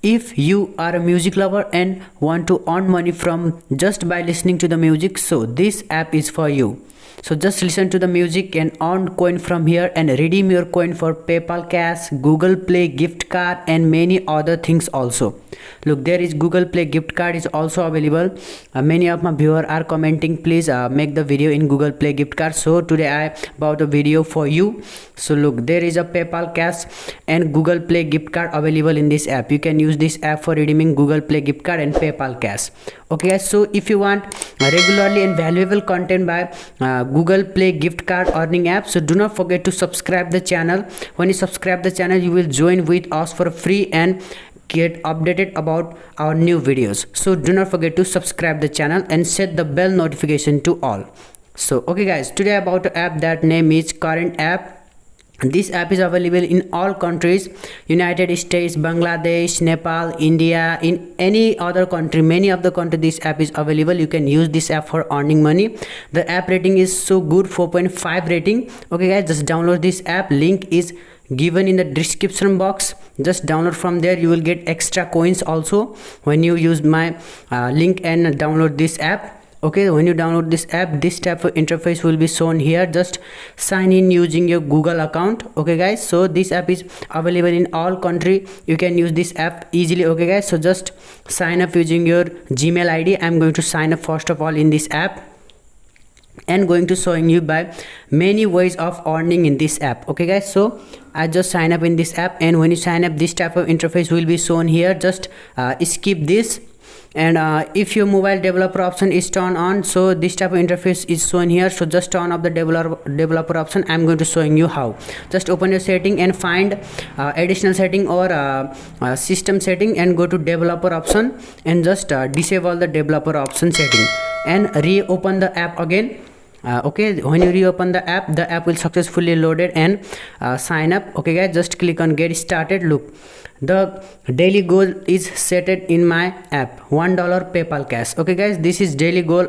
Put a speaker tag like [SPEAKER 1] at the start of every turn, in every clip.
[SPEAKER 1] If you are a music lover and want to earn money from just by listening to the music, so this app is for you. So just listen to the music and earn coin from here and redeem your coin for PayPal Cash, Google Play gift card and many other things also. Look, there is Google Play gift card is also available. Many of my viewers are commenting, please make the video in Google Play gift card. So today I bought a video for you. So look, there is a PayPal Cash and Google Play gift card available in this app. You can use this app for redeeming Google Play gift card and PayPal Cash. Okay guys, so if you want regularly and valuable content by Google Play gift card earning app, so do not forget to subscribe the channel. When you subscribe the channel, you will join with us for free and get updated about our new videos. So do not forget to subscribe the channel and set the bell notification to all. So okay guys, today about the app that name is Current app. This app is available in all countries: United States, Bangladesh, Nepal, India, in any other country, many of the country this app is available. You can use this app for earning money. The app rating is so good, 4.5 rating. Okay guys, just download this app. Link is given in the description box. Just download from there. You will get extra coins also when you use my link and download this app. Okay, when you download this app, this type of interface will be shown here. Just sign in using your Google account. Okay guys, so this app is available in all country. You can use this app easily. Okay guys, so just sign up using your Gmail ID. I'm going to sign up first of all in this app and going to showing you by many ways of earning in this app. Okay guys, so I just sign up in this app, and when you sign up, this type of interface will be shown here. Just skip this, and if your mobile developer option is turned on, so this type of interface is shown here. So just turn off the developer option. I'm going to showing you how. Just open your setting and find additional setting or system setting and go to developer option and just disable the developer option setting and reopen the app again. Okay, when you reopen the app will successfully loaded and sign up. Okay guys, just click on get started. Look, the daily goal is set in my app, $1 PayPal Cash. Okay guys, this is daily goal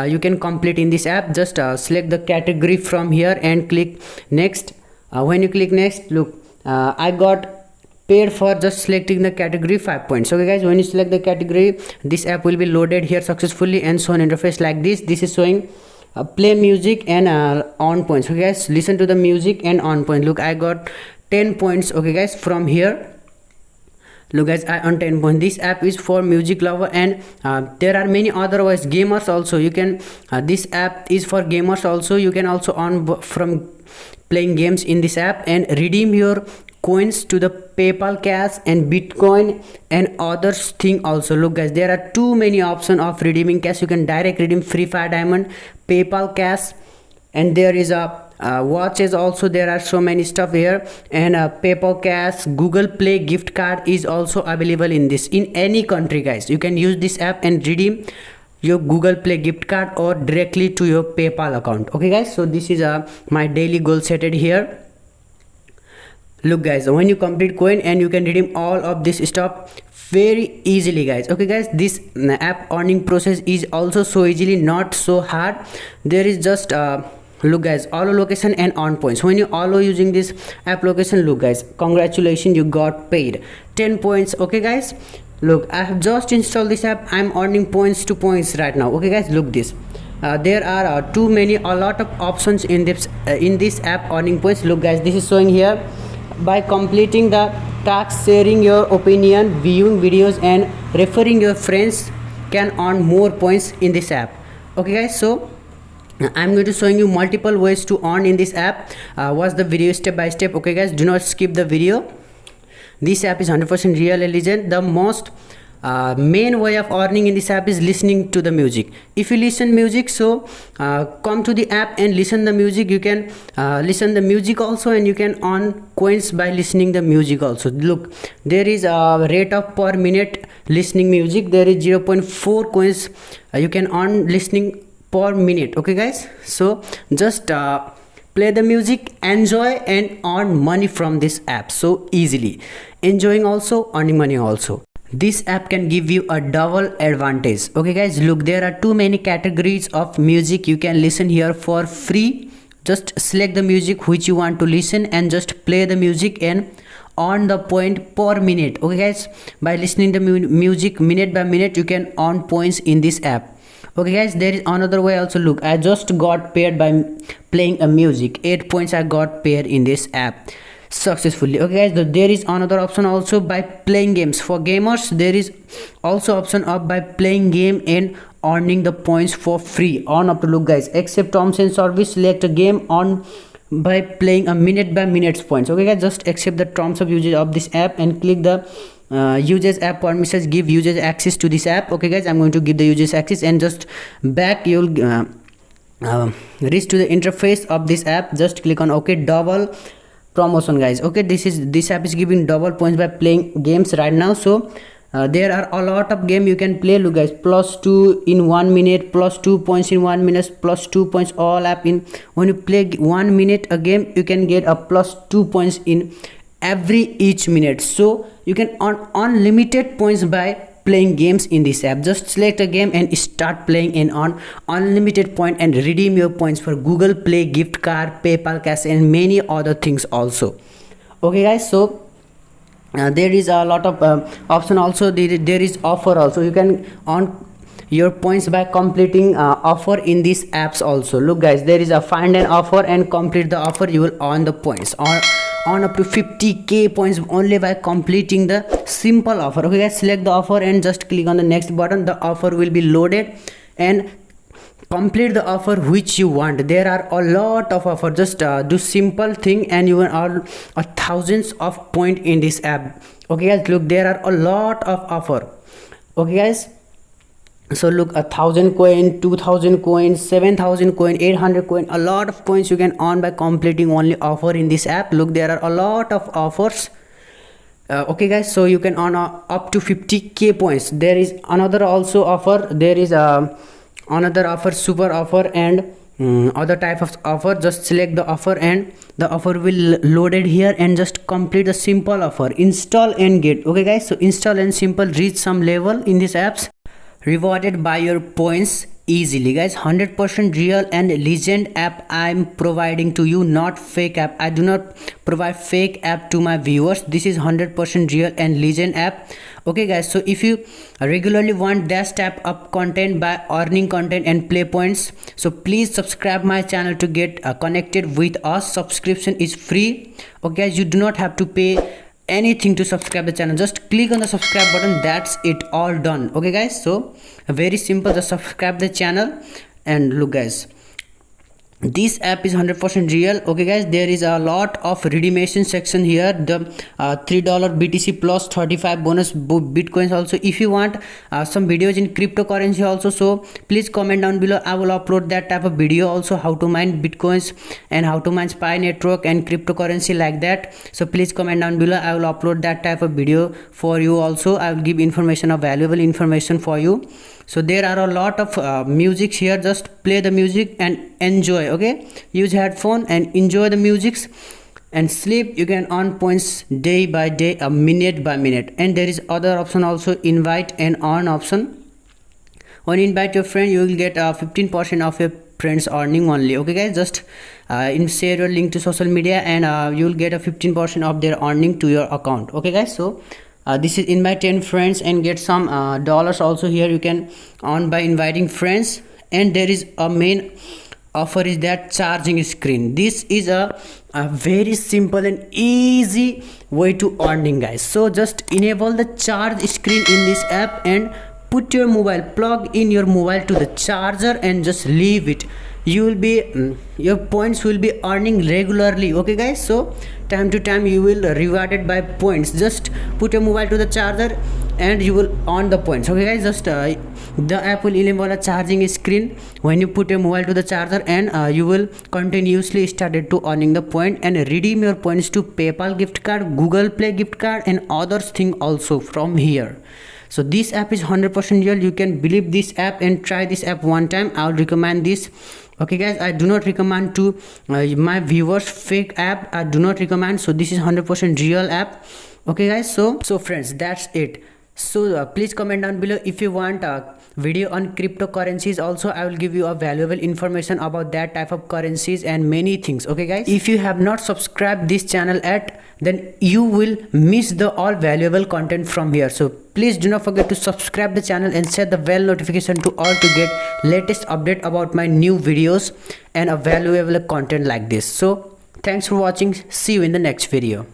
[SPEAKER 1] you can complete in this app. Just select the category from here and click next. When you click next, look, I got paid for just selecting the category 5 points. Okay guys, when you select the category, this app will be loaded here successfully and shown interface like this. This is showing play music and on points. Okay guys, listen to the music and on point. Look, I got 10 points. Okay guys, from here, look guys, I earned 10 points. This app is for music lover, and there are many otherwise gamers also. You can this app is for gamers also. You can also earn from playing games in this app and redeem your coins to the PayPal Cash and Bitcoin and others thing also. Look guys, there are too many options of redeeming cash. You can direct redeem Free Fire Diamond, PayPal Cash, and there is a watches also. There are so many stuff here, and PayPal Cash, Google Play gift card is also available in this. In any country guys, you can use this app and redeem your Google Play gift card or directly to your PayPal account. Okay guys, so this is my daily goal set here. Look guys, when you complete coin and you can redeem all of this stuff very easily guys. Okay guys, this app earning process is also so easily, not so hard. There is just look guys, allow location and on points. When you allow using this app location, look guys, congratulations, you got paid 10 points. Okay guys, look, I have just installed this app. I'm earning points to points right now. Okay guys, look this. There are a lot of options in this app earning points. Look guys, this is showing here by completing the task, sharing your opinion, viewing videos and referring your friends can earn more points in this app. Okay guys, so I'm going to showing you multiple ways to earn in this app. Watch the video step by step. Okay guys, do not skip the video. This app is 100% real and legend. The most main way of earning in this app is listening to the music. If you listen music, so come to the app and listen the music. You can listen the music also, and you can earn coins by listening the music also. Look, there is a rate of per minute listening music. There is 0.4 coins you can earn listening per minute. Okay guys, so just play the music, enjoy and earn money from this app so easily. Enjoying also, earning money also. This app can give you a double advantage. Okay guys, look, there are too many categories of music you can listen here for free. Just select the music which you want to listen and just play the music and earn the point per minute. Okay guys, by listening to music minute by minute, you can earn points in this app. Okay guys, there is another way also. Look, I just got paid by playing a music. 8 points I got paid in this app successfully. Okay guys, there is another option also by playing games. For gamers, there is also option of by playing game and earning the points for free on up to. Look guys, accept terms and service, select a game on by playing a minute by minute points. Okay guys, just accept the terms of usage of this app and click the users app permissions, give users access to this app. Okay guys, I'm going to give the users access, and just back you'll reach to the interface of this app. Just click on okay. Double promotion guys. Okay, this app is giving double points by playing games right now. So there are a lot of game you can play. Look guys, +2 in 1 minute, +2 points in 1 minute, +2 points all app in. When you play 1 minute a game, you can get a +2 points in each minute. So you can earn unlimited points by playing games in this app. Just select a game and start playing and earn unlimited point and redeem your points for Google Play gift card, PayPal cash, and many other things also. Okay guys, so there is a lot of option also. There is offer also. You can earn your points by completing offer in these apps also. Look guys, there is a find an offer and complete the offer. You will earn the points or on up to 50k points only by completing the simple offer. Okay guys, select the offer and just click on the next button. The offer will be loaded and complete the offer which you want. There are a lot of offer. Just do simple thing and you will earn thousands of point in this app. Okay guys, look, there are a lot of offer. Okay guys, so look, 1,000 coin, 2,000 coin, 7,000 coin, 800 coin, a lot of points you can earn by completing only offer in this app. Look, there are a lot of offers. Okay guys, so you can earn up to 50k points. There is another also offer. There is another offer, super offer, and other type of offer. Just select the offer and the offer will loaded here, and just complete the simple offer, install and get. Okay guys, so install and simple, reach some level in these apps, rewarded by your points easily guys. 100% real and legend app I'm providing to you, not fake app. I do not provide fake app to my viewers. This is 100% real and legend app. Okay guys, so if you regularly want dash tap up content by earning content and play points, so please subscribe my channel to get connected with us. Subscription is free. Okay guys, you do not have to pay anything to subscribe the channel. Just click on the subscribe button. That's it, all done. Okay guys, so very simple. Just subscribe the channel. And look guys, this app is 100% real. Okay guys, there is a lot of redemption section here. The $3 BTC plus 35 bonus bitcoins also. If you want some videos in cryptocurrency also, so please comment down below. I will upload that type of video also, how to mine bitcoins and how to mine Pi network and cryptocurrency like that. So please comment down below. I will upload that type of video for you also. I will give information of valuable information for you. So there are a lot of music here. Just play the music and enjoy. Okay, use headphone and enjoy the musics and sleep. You can earn points day by day, a minute by minute. And there is other option also, invite and earn option. When you invite your friend, you will get 15% of your friends earning only. Okay guys, just share your link to social media and you will get a 15% of their earning to your account. Okay guys, so this is invite 10 friends and get some dollars also. Here you can earn by inviting friends. And there is a main offer is that charging screen. This is a very simple and easy way to earning guys. So just enable the charge screen in this app and put your mobile, plug in your mobile to the charger and just leave it. You will be your points will be earning regularly. Okay guys, so time to time you will rewarded by points. Just put your mobile to the charger and you will earn the points. Okay guys, just the app will enable a charging screen when you put your mobile to the charger, and you will continuously started to earning the point and redeem your points to PayPal gift card, Google Play gift card, and others thing also from here. So this app is 100% real. You can believe this app and try this app one time. I will recommend this. Okay guys, I do not recommend to my viewers fake app. I do not recommend. So this is 100% real app. Okay guys, so friends, that's it. So please comment down below if you want a video on cryptocurrencies. Also I will give you a valuable information about that type of currencies and many things. Okay guys, if you have not subscribed this channel yet, then you will miss the all valuable content from here. So please do not forget to subscribe the channel and set the bell notification to all to get latest update about my new videos and a valuable content like this. So thanks for watching. See you in the next video.